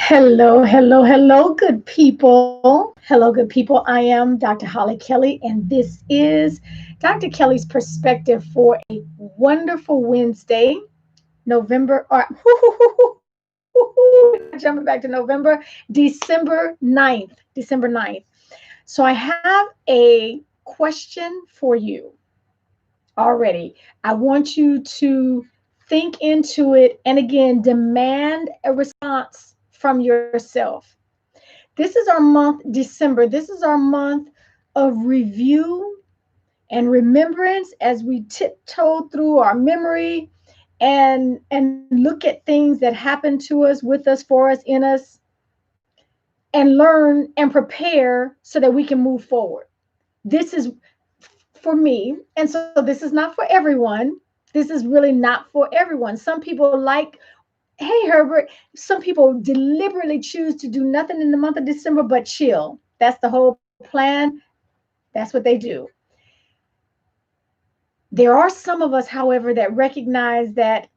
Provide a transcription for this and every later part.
Hello, hello, hello, good people. Hello, good people. I am Dr. Hollie Kelly, and this is Dr. Kelly's perspective for a wonderful Wednesday, November, or jumping back to November, December 9th. So I have a question for you already. I want you to think into it and again demand a response from yourself. This is our month, December. This is our month of review and remembrance as we tiptoe through our memory and look at things that happen to us, with us, for us, in us, and learn and prepare so that we can move forward. This is for me, and so this is not for everyone. This is really not for everyone. Some people like, hey, Herbert, some people deliberately choose to do nothing in the month of December but chill. That's the whole plan. That's what they do. There are some of us, however, that recognize that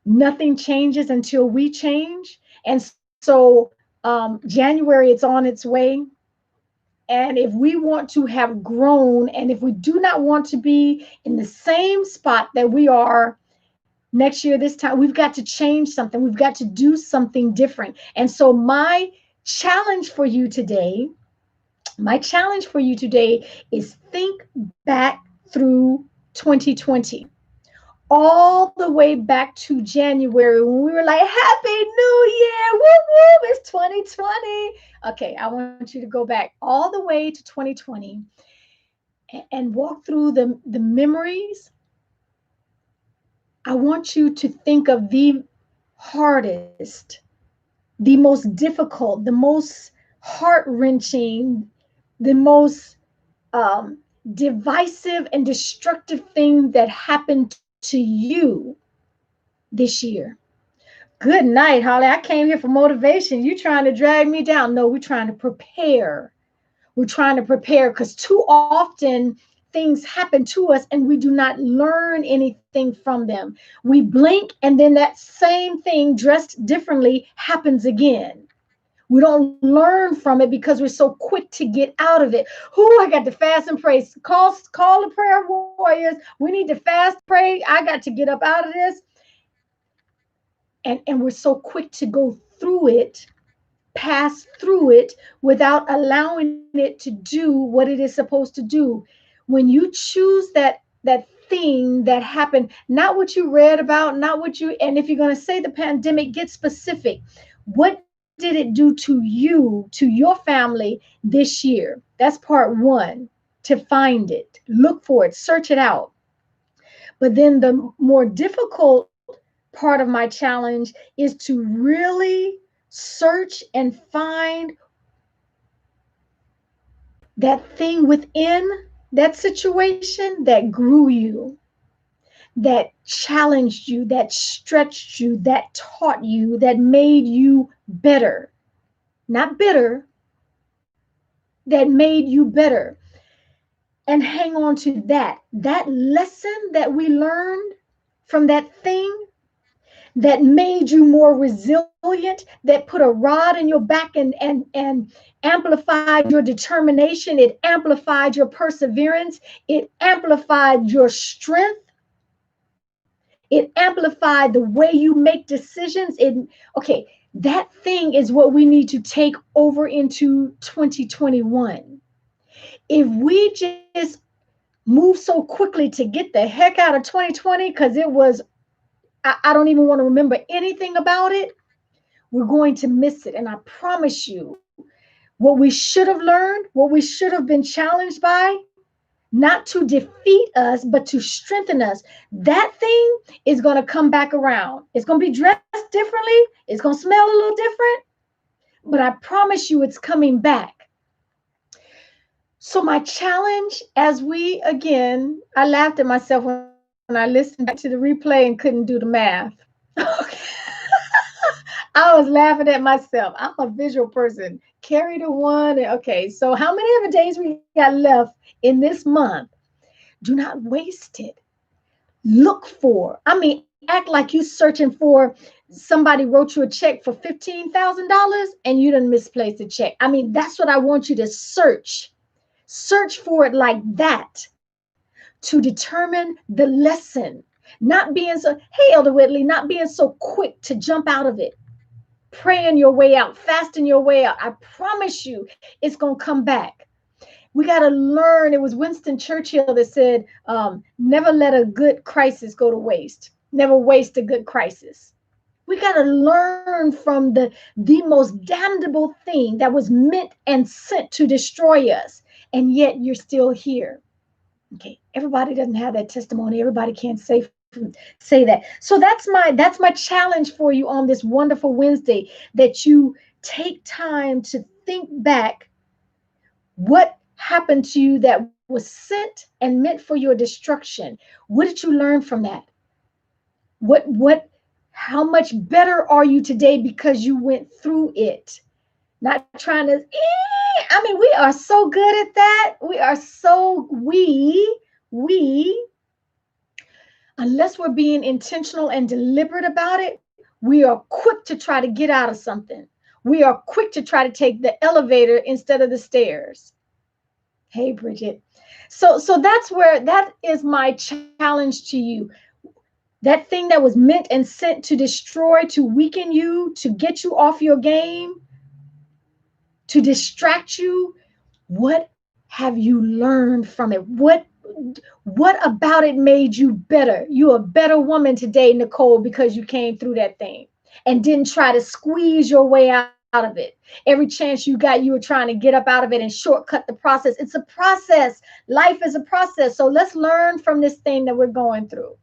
nothing changes until we change. And so January, it's on its way. And if we want to have grown, and if we do not want to be in the same spot that we are next year, this time, we've got to change something. We've got to do something different. And so challenge for you today, my challenge for you today is think back through 2020, all the way back to January when we were like, Happy New Year, woo woo, it's 2020. Okay, I want you to go back all the way to 2020 and walk through the memories. I want you to think of the hardest, the most difficult, the most heart wrenching, the most divisive and destructive thing that happened to you this year. Good night, Holly. I came here for motivation. You trying to drag me down? No, we're trying to prepare. We're trying to prepare because too often things happen to us and we do not learn anything from them. We blink and then that same thing dressed differently happens again. We don't learn from it because we're so quick to get out of it. Who I got to fast and pray. Call the prayer warriors. We need to fast, pray. I got to get up out of this. And we're so quick to go through it, pass through it without allowing it to do what it is supposed to do. When you choose that thing that happened, not what you read about, not what you, and if you're going to say the pandemic, get specific. What did it do to you, to your family this year? That's part one, to find it, look for it, search it out. But then the more difficult part of my challenge is to really search and find that thing within that situation that grew you, that challenged you, that stretched you, that taught you, that made you better. Not bitter, that made you better. And hang on to that. That lesson that we learned from that thing that made you more resilient, that put a rod in your back and amplified your determination, it amplified your perseverance, it amplified your strength, it amplified the way you make decisions. Okay, that thing is what we need to take over into 2021. If we just move so quickly to get the heck out of 2020 because it was, I don't even want to remember anything about it, we're going to miss it. And I promise you, what we should have learned, what we should have been challenged by, not to defeat us, but to strengthen us, that thing is going to come back around. It's going to be dressed differently. It's going to smell a little different, but I promise you it's coming back. So my challenge as we, again, I laughed at myself when I listened back to the replay and couldn't do the math. Okay. I was laughing at myself. I'm a visual person. Carry the one. Okay, so how many of the days we got left in this month? Do not waste it. Look for. I mean, act like you searching for somebody wrote you a check for $15,000 and you done misplaced the check. I mean, that's what I want you to search. Search for it like that to determine the lesson. Not being so, hey, Elder Whitley, not being so quick to jump out of it. Praying your way out, fasting your way out. I promise you, it's going to come back. We got to learn. It was Winston Churchill that said, never let a good crisis go to waste. Never waste a good crisis. We got to learn from the most damnable thing that was meant and sent to destroy us. And yet you're still here. Okay, everybody doesn't have that testimony. Everybody can't say that. So that's my challenge for you on this wonderful Wednesday, that you take time to think back what happened to you that was sent and meant for your destruction. What did you learn from that? What how much better are you today because you went through it? Not trying to I mean, we are so good at that. We are so we unless we're being intentional and deliberate about it, we are quick to try to get out of something. We are quick to try to take the elevator instead of the stairs. Hey, Bridget. So that is my challenge to you. That thing that was meant and sent to destroy, to weaken you, to get you off your game, to distract you, what have you learned from it? What about it made you better? You're a better woman today, Nicole, because you came through that thing and didn't try to squeeze your way out of it. Every chance you got, you were trying to get up out of it and shortcut the process. It's a process. Life is a process. So let's learn from this thing that we're going through.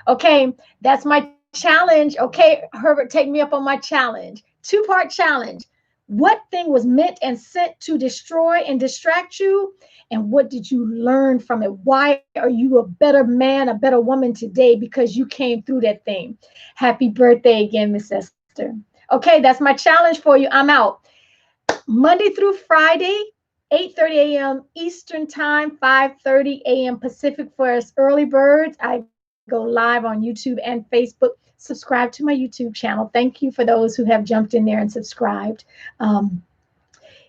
Okay, that's my challenge. Okay, Herbert, take me up on my challenge. Two-part challenge. What thing was meant and sent to destroy and distract you? And what did you learn from it? Why are you a better man, a better woman today? Because you came through that thing. Happy birthday again, Miss Esther. Okay, that's my challenge for you. I'm out. Monday through Friday, 8:30 a.m. Eastern Time, 5:30 a.m. Pacific for us early birds. I go live on YouTube and Facebook. Subscribe to my YouTube channel. Thank you for those who have jumped in there and subscribed. Um,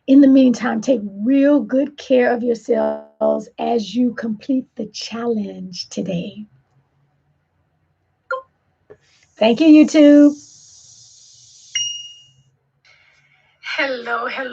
in the meantime, take real good care of yourselves as you complete the challenge today. Thank you, YouTube. Hello, hello.